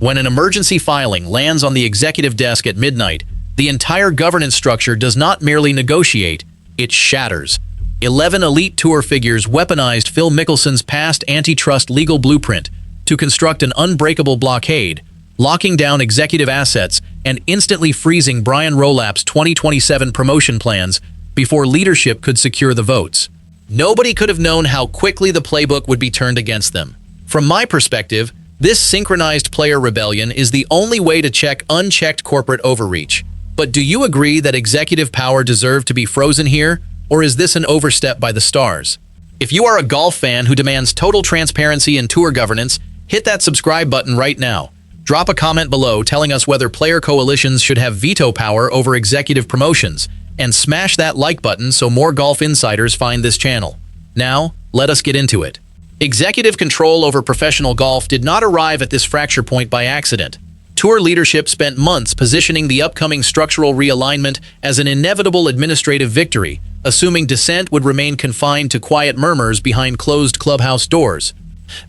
When an emergency filing lands on the executive desk at midnight, the entire governance structure does not merely negotiate, it shatters. 11 elite tour figures weaponized Phil Mickelson's past antitrust legal blueprint to construct an unbreakable blockade, locking down executive assets and instantly freezing Brian Rolapp's 2027 promotion plans before leadership could secure the votes. Nobody could have known how quickly the playbook would be turned against them. From my perspective, this synchronized player rebellion is the only way to check unchecked corporate overreach. But do you agree that executive power deserved to be frozen here, or is this an overstep by the stars? If you are a golf fan who demands total transparency in tour governance, hit that subscribe button right now. Drop a comment below telling us whether player coalitions should have veto power over executive promotions, and smash that like button so more golf insiders find this channel. Now, let us get into it. Executive control over professional golf did not arrive at this fracture point by accident. Tour leadership spent months positioning the upcoming structural realignment as an inevitable administrative victory, assuming dissent would remain confined to quiet murmurs behind closed clubhouse doors.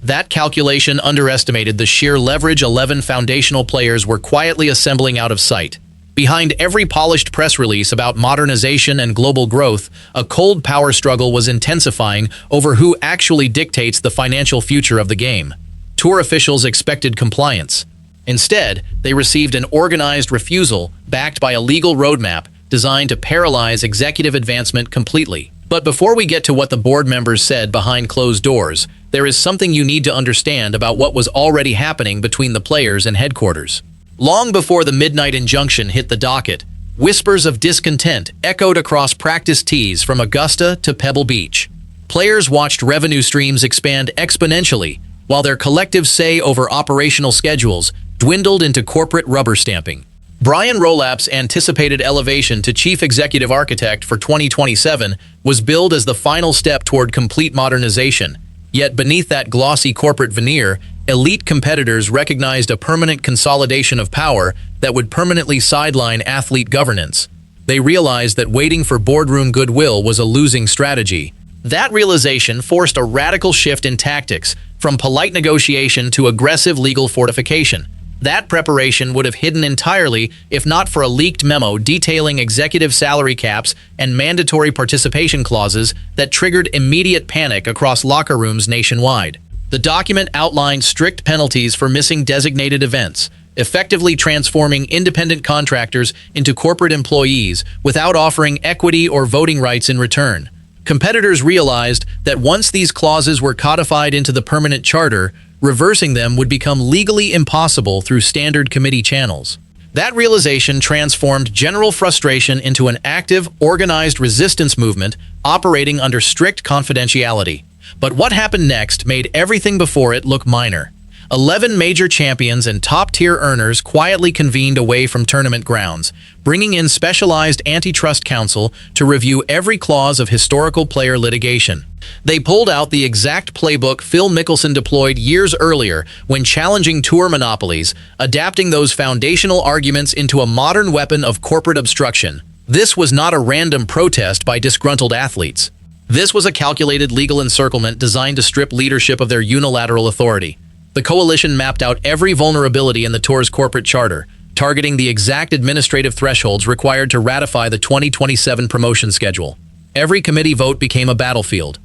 That calculation underestimated the sheer leverage 11 foundational players were quietly assembling out of sight. Behind every polished press release about modernization and global growth, a cold power struggle was intensifying over who actually dictates the financial future of the game. Tour officials expected compliance. Instead, they received an organized refusal backed by a legal roadmap designed to paralyze executive advancement completely. But before we get to what the board members said behind closed doors, there is something you need to understand about what was already happening between the players and headquarters. Long before the midnight injunction hit the docket, whispers of discontent echoed across practice tees from Augusta to Pebble Beach. Players watched revenue streams expand exponentially, while their collective say over operational schedules dwindled into corporate rubber stamping. Brian Rolapp's anticipated elevation to chief executive architect for 2027 was billed as the final step toward complete modernization. Yet beneath that glossy corporate veneer, elite competitors recognized a permanent consolidation of power that would permanently sideline athlete governance. They realized that waiting for boardroom goodwill was a losing strategy. That realization forced a radical shift in tactics, from polite negotiation to aggressive legal fortification. That preparation would have hidden entirely if not for a leaked memo detailing executive salary caps and mandatory participation clauses that triggered immediate panic across locker rooms nationwide. The document outlined strict penalties for missing designated events, effectively transforming independent contractors into corporate employees without offering equity or voting rights in return. Competitors realized that once these clauses were codified into the permanent charter, reversing them would become legally impossible through standard committee channels. That realization transformed general frustration into an active, organized resistance movement operating under strict confidentiality. But what happened next made everything before it look minor. 11 major champions and top-tier earners quietly convened away from tournament grounds, bringing in specialized antitrust counsel to review every clause of historical player litigation. They pulled out the exact playbook Phil Mickelson deployed years earlier when challenging tour monopolies, adapting those foundational arguments into a modern weapon of corporate obstruction. This was not a random protest by disgruntled athletes. This was a calculated legal encirclement designed to strip leadership of their unilateral authority. The coalition mapped out every vulnerability in the tour's corporate charter, targeting the exact administrative thresholds required to ratify the 2027 promotion schedule. Every committee vote became a battlefield.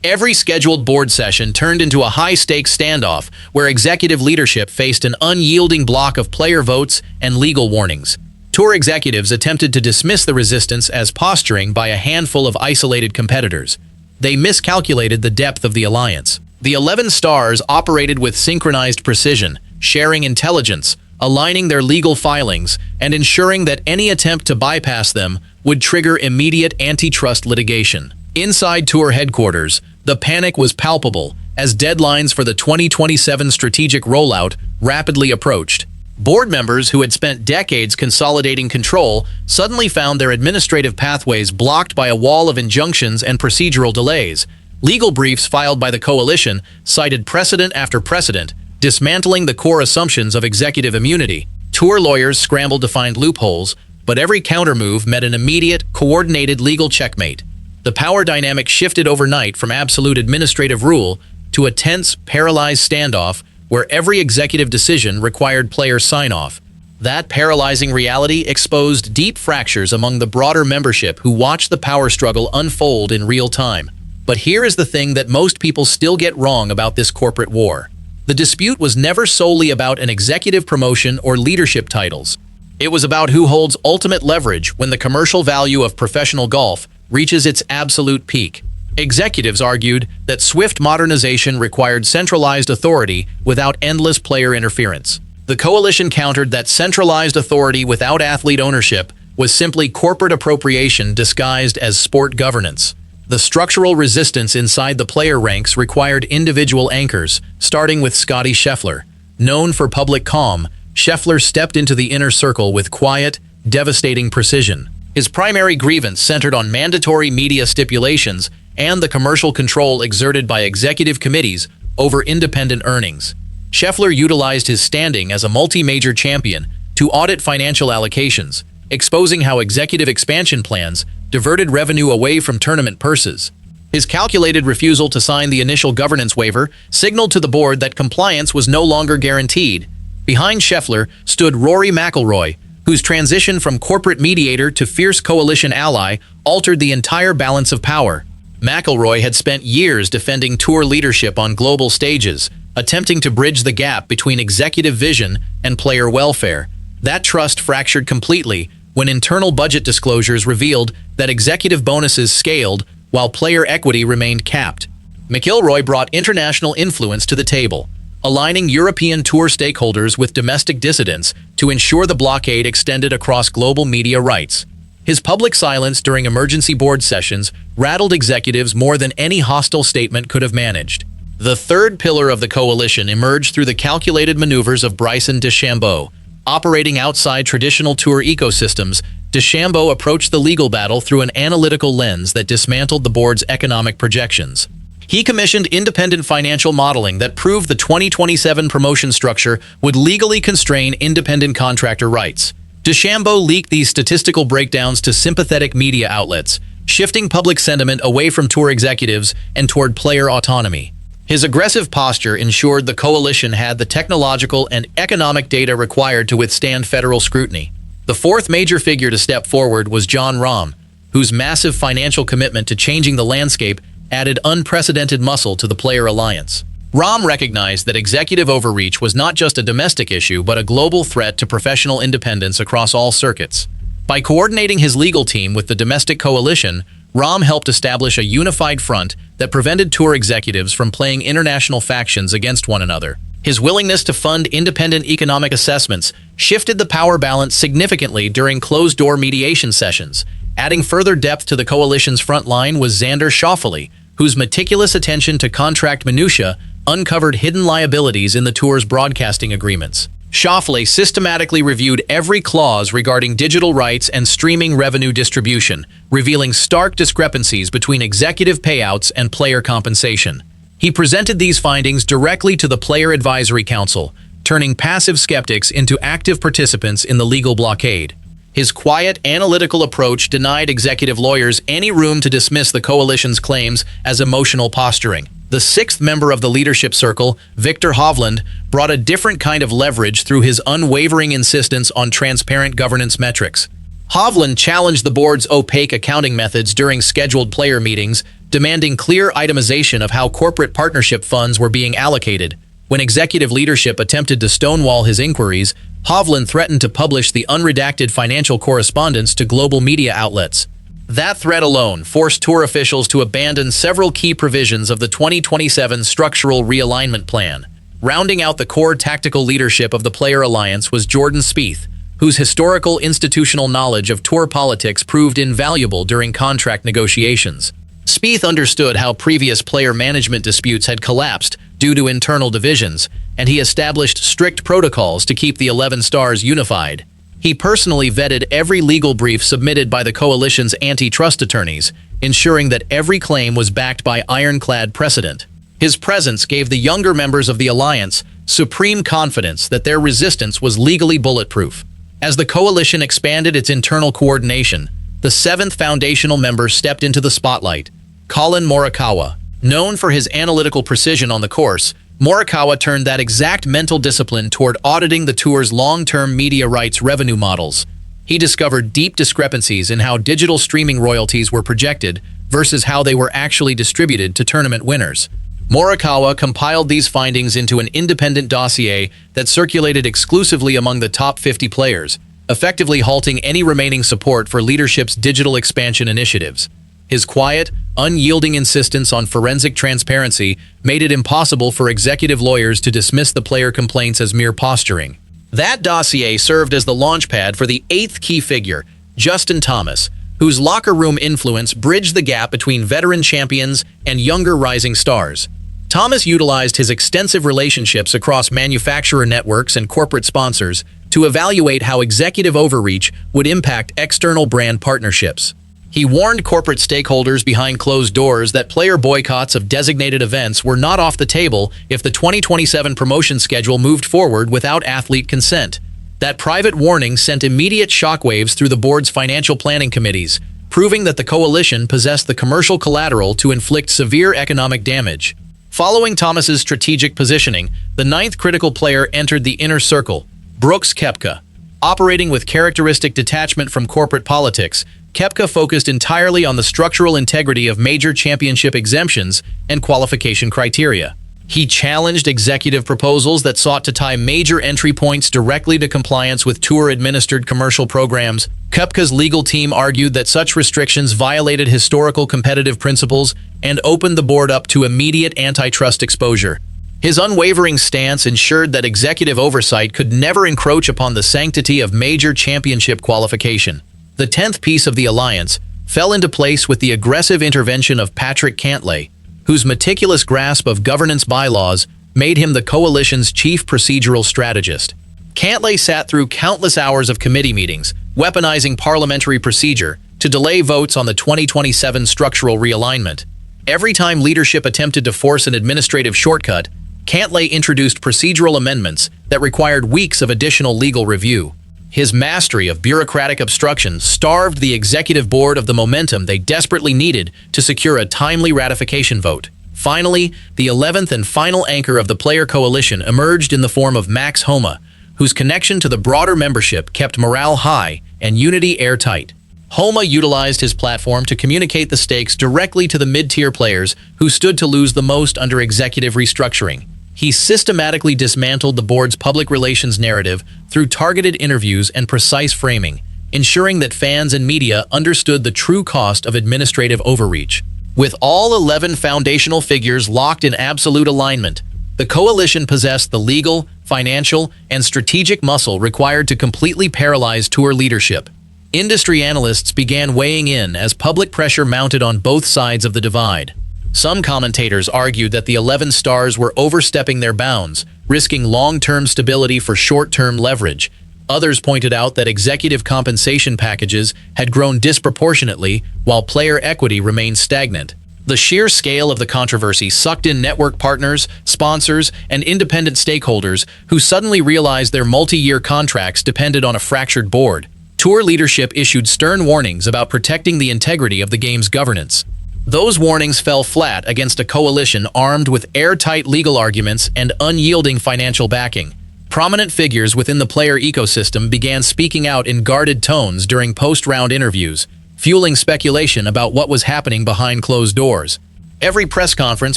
Every scheduled board session turned into a high-stakes standoff where executive leadership faced an unyielding block of player votes and legal warnings. Tour executives attempted to dismiss the resistance as posturing by a handful of isolated competitors. They miscalculated the depth of the alliance. The 11 stars operated with synchronized precision, sharing intelligence, aligning their legal filings, and ensuring that any attempt to bypass them would trigger immediate antitrust litigation. Inside tour headquarters, the panic was palpable as deadlines for the 2027 strategic rollout rapidly approached. Board members who had spent decades consolidating control suddenly found their administrative pathways blocked by a wall of injunctions and procedural delays. Legal briefs filed by the coalition cited precedent after precedent, dismantling the core assumptions of executive immunity. Tour lawyers scrambled to find loopholes, but every countermove met an immediate, coordinated legal checkmate. The power dynamic shifted overnight from absolute administrative rule to a tense, paralyzed standoff where every executive decision required player sign-off. That paralyzing reality exposed deep fractures among the broader membership who watched the power struggle unfold in real time. But here is the thing that most people still get wrong about this corporate war. The dispute was never solely about an executive promotion or leadership titles. It was about who holds ultimate leverage when the commercial value of professional golf reaches its absolute peak. Executives argued that swift modernization required centralized authority without endless player interference. The coalition countered that centralized authority without athlete ownership was simply corporate appropriation disguised as sport governance. The structural resistance inside the player ranks required individual anchors, starting with Scottie Scheffler. Known for public calm, Scheffler stepped into the inner circle with quiet, devastating precision. His primary grievance centered on mandatory media stipulations and the commercial control exerted by executive committees over independent earnings. Scheffler utilized his standing as a multi-major champion to audit financial allocations, exposing how executive expansion plans diverted revenue away from tournament purses. His calculated refusal to sign the initial governance waiver signaled to the board that compliance was no longer guaranteed. Behind Scheffler stood Rory McIlroy, whose transition from corporate mediator to fierce coalition ally altered the entire balance of power. McIlroy had spent years defending tour leadership on global stages, attempting to bridge the gap between executive vision and player welfare. That trust fractured completely when internal budget disclosures revealed that executive bonuses scaled while player equity remained capped. McIlroy brought international influence to the table, aligning European tour stakeholders with domestic dissidents to ensure the blockade extended across global media rights. His public silence during emergency board sessions rattled executives more than any hostile statement could have managed. The third pillar of the coalition emerged through the calculated maneuvers of Bryson DeChambeau. Operating outside traditional tour ecosystems, DeChambeau approached the legal battle through an analytical lens that dismantled the board's economic projections. He commissioned independent financial modeling that proved the 2027 promotion structure would legally constrain independent contractor rights. DeChambeau leaked these statistical breakdowns to sympathetic media outlets, shifting public sentiment away from tour executives and toward player autonomy. His aggressive posture ensured the coalition had the technological and economic data required to withstand federal scrutiny. The fourth major figure to step forward was Jon Rahm, whose massive financial commitment to changing the landscape added unprecedented muscle to the player alliance. Rahm recognized that executive overreach was not just a domestic issue but a global threat to professional independence across all circuits. By coordinating his legal team with the domestic coalition, Rahm helped establish a unified front that prevented tour executives from playing international factions against one another. His willingness to fund independent economic assessments shifted the power balance significantly during closed-door mediation sessions. Adding further depth to the coalition's front line was Xander Schauffele, whose meticulous attention to contract minutiae uncovered hidden liabilities in the tour's broadcasting agreements. Schauffele systematically reviewed every clause regarding digital rights and streaming revenue distribution, revealing stark discrepancies between executive payouts and player compensation. He presented these findings directly to the Player Advisory Council, turning passive skeptics into active participants in the legal blockade. His quiet, analytical approach denied executive lawyers any room to dismiss the coalition's claims as emotional posturing. The sixth member of the leadership circle, Viktor Hovland, brought a different kind of leverage through his unwavering insistence on transparent governance metrics. Hovland challenged the board's opaque accounting methods during scheduled player meetings, demanding clear itemization of how corporate partnership funds were being allocated. When executive leadership attempted to stonewall his inquiries, Hovland threatened to publish the unredacted financial correspondence to global media outlets. That threat alone forced tour officials to abandon several key provisions of the 2027 Structural Realignment Plan. Rounding out the core tactical leadership of the Player Alliance was Jordan Spieth, whose historical institutional knowledge of tour politics proved invaluable during contract negotiations. Spieth understood how previous player management disputes had collapsed due to internal divisions, and he established strict protocols to keep the 11 stars unified. He personally vetted every legal brief submitted by the coalition's antitrust attorneys, ensuring that every claim was backed by ironclad precedent. His presence gave the younger members of the alliance supreme confidence that their resistance was legally bulletproof. As the coalition expanded its internal coordination, the seventh foundational member stepped into the spotlight. Collin Morikawa, known for his analytical precision on the course, Morikawa turned that exact mental discipline toward auditing the tour's long-term media rights revenue models. He discovered deep discrepancies in how digital streaming royalties were projected versus how they were actually distributed to tournament winners. Morikawa compiled these findings into an independent dossier that circulated exclusively among the top 50 players, effectively halting any remaining support for leadership's digital expansion initiatives. His quiet, unyielding insistence on forensic transparency made it impossible for executive lawyers to dismiss the player complaints as mere posturing. That dossier served as the launchpad for the eighth key figure, Justin Thomas, whose locker room influence bridged the gap between veteran champions and younger rising stars. Thomas utilized his extensive relationships across manufacturer networks and corporate sponsors to evaluate how executive overreach would impact external brand partnerships. He warned corporate stakeholders behind closed doors that player boycotts of designated events were not off the table if the 2027 promotion schedule moved forward without athlete consent. That private warning sent immediate shockwaves through the board's financial planning committees, proving that the coalition possessed the commercial collateral to inflict severe economic damage. Following Thomas's strategic positioning, the ninth critical player entered the inner circle, Brooks Koepka. Operating with characteristic detachment from corporate politics, Koepka focused entirely on the structural integrity of major championship exemptions and qualification criteria. He challenged executive proposals that sought to tie major entry points directly to compliance with tour-administered commercial programs. Koepka's legal team argued that such restrictions violated historical competitive principles and opened the board up to immediate antitrust exposure. His unwavering stance ensured that executive oversight could never encroach upon the sanctity of major championship qualification. The 10th piece of the alliance fell into place with the aggressive intervention of Patrick Cantlay, whose meticulous grasp of governance bylaws made him the coalition's chief procedural strategist. Cantlay sat through countless hours of committee meetings, weaponizing parliamentary procedure to delay votes on the 2027 structural realignment. Every time leadership attempted to force an administrative shortcut, Cantlay introduced procedural amendments that required weeks of additional legal review. His mastery of bureaucratic obstruction starved the executive board of the momentum they desperately needed to secure a timely ratification vote. Finally, the 11th and final anchor of the player coalition emerged in the form of Max Homa, whose connection to the broader membership kept morale high and unity airtight. Homa utilized his platform to communicate the stakes directly to the mid-tier players who stood to lose the most under executive restructuring. He systematically dismantled the board's public relations narrative through targeted interviews and precise framing, ensuring that fans and media understood the true cost of administrative overreach. With all 11 foundational figures locked in absolute alignment, the coalition possessed the legal, financial, and strategic muscle required to completely paralyze tour leadership. Industry analysts began weighing in as public pressure mounted on both sides of the divide. Some commentators argued that the 11 stars were overstepping their bounds, risking long-term stability for short-term leverage. Others pointed out that executive compensation packages had grown disproportionately while player equity remained stagnant. The sheer scale of the controversy sucked in network partners, sponsors, and independent stakeholders who suddenly realized their multi-year contracts depended on a fractured board. Tour leadership issued stern warnings about protecting the integrity of the game's governance. Those warnings fell flat against a coalition armed with airtight legal arguments and unyielding financial backing. Prominent figures within the player ecosystem began speaking out in guarded tones during post-round interviews, fueling speculation about what was happening behind closed doors. Every press conference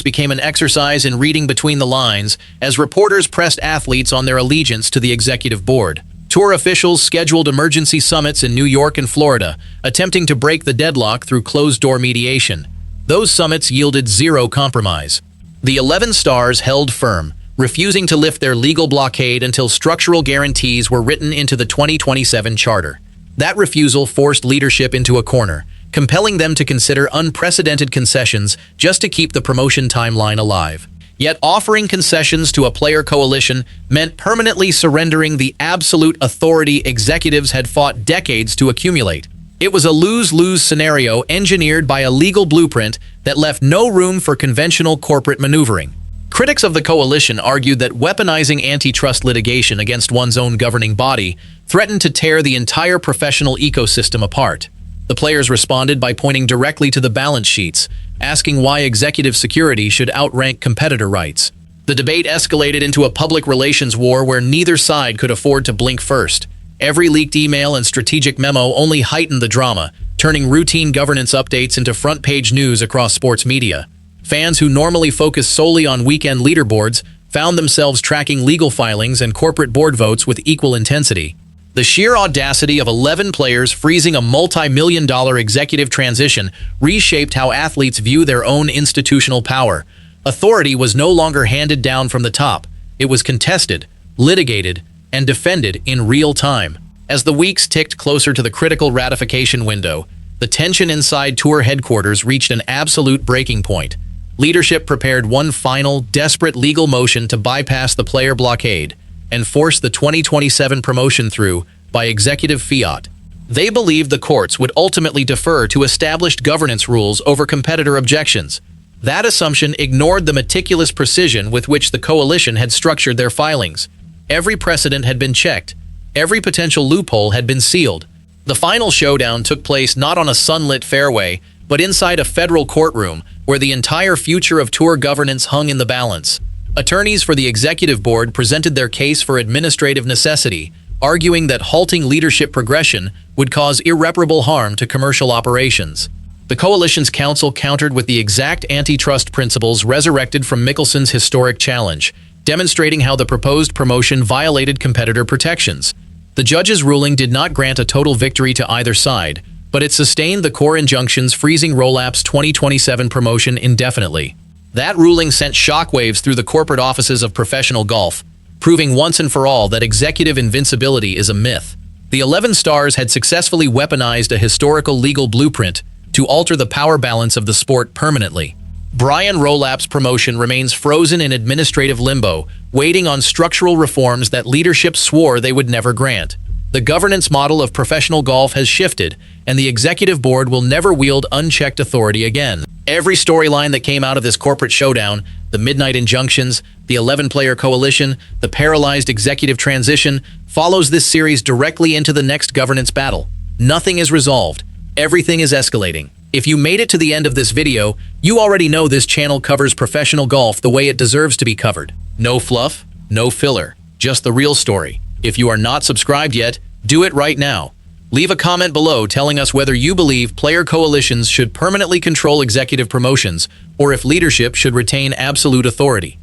became an exercise in reading between the lines as reporters pressed athletes on their allegiance to the executive board. Tour officials scheduled emergency summits in New York and Florida, attempting to break the deadlock through closed-door mediation. Those summits yielded zero compromise. The 11 stars held firm, refusing to lift their legal blockade until structural guarantees were written into the 2027 charter. That refusal forced leadership into a corner, compelling them to consider unprecedented concessions just to keep the promotion timeline alive. Yet offering concessions to a player coalition meant permanently surrendering the absolute authority executives had fought decades to accumulate. It was a lose-lose scenario engineered by a legal blueprint that left no room for conventional corporate maneuvering. Critics of the coalition argued that weaponizing antitrust litigation against one's own governing body threatened to tear the entire professional ecosystem apart. The players responded by pointing directly to the balance sheets, asking why executive security should outrank competitor rights. The debate escalated into a public relations war where neither side could afford to blink first. Every leaked email and strategic memo only heightened the drama, turning routine governance updates into front-page news across sports media. Fans who normally focus solely on weekend leaderboards found themselves tracking legal filings and corporate board votes with equal intensity. The sheer audacity of 11 players freezing a multi-million-dollar executive transition reshaped how athletes view their own institutional power. Authority was no longer handed down from the top. It was contested, litigated, and defended in real time. As the weeks ticked closer to the critical ratification window, the tension inside Tour headquarters reached an absolute breaking point. Leadership prepared one final, desperate legal motion to bypass the player blockade and force the 2027 promotion through by executive fiat. They believed the courts would ultimately defer to established governance rules over competitor objections. That assumption ignored the meticulous precision with which the coalition had structured their filings. Every precedent had been checked. Every potential loophole had been sealed. The final showdown took place not on a sunlit fairway, but inside a federal courtroom where the entire future of tour governance hung in the balance. Attorneys for the executive board presented their case for administrative necessity, arguing that halting leadership progression would cause irreparable harm to commercial operations. The coalition's counsel countered with the exact antitrust principles resurrected from Mickelson's historic challenge, demonstrating how the proposed promotion violated competitor protections. The judge's ruling did not grant a total victory to either side, but it sustained the core injunctions freezing Rolapp's 2027 promotion indefinitely. That ruling sent shockwaves through the corporate offices of professional golf, proving once and for all that executive invincibility is a myth. The 11 stars had successfully weaponized a historical legal blueprint to alter the power balance of the sport permanently. Brian Rolapp's promotion remains frozen in administrative limbo, waiting on structural reforms that leadership swore they would never grant. The governance model of professional golf has shifted, and the executive board will never wield unchecked authority again. Every storyline that came out of this corporate showdown, the midnight injunctions, the 11-player coalition, the paralyzed executive transition, follows this series directly into the next governance battle. Nothing is resolved. Everything is escalating. If you made it to the end of this video, you already know this channel covers professional golf the way it deserves to be covered. No fluff, no filler, just the real story. If you are not subscribed yet, do it right now. Leave a comment below telling us whether you believe player coalitions should permanently control executive promotions or if leadership should retain absolute authority.